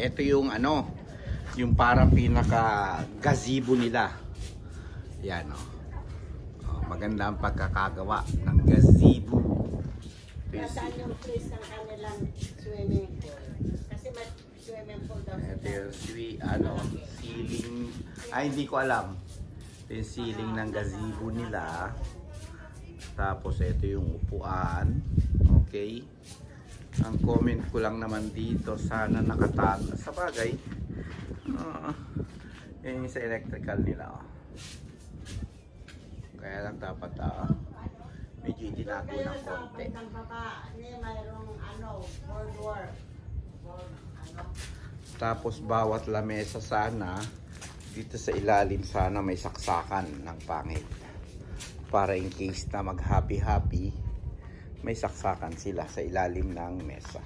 ito yung ano, yung parang pinaka gazebo nila. Yan oh. Maganda ang pagkakagawa ng gazebo. Nasaan yung place ng kanilang swimming pool? Kasi may swimming pool daw. Ito yung ceiling. Ay, hindi ko alam. Ito yung ceiling ng gazebo nila. Tapos ito yung upuan. Okay. Ang comment ko lang naman dito, sana nakatago. Sa bagay, yun yung sa electrical nila. Kaya lang dapat medyo itinago ng konti. Mayroong boardwalk. Tapos bawat lamesa sana, dito sa ilalim sana may saksakan ng pangit. Para in case na mag happy-happy, may saksakan sila sa ilalim ng mesa.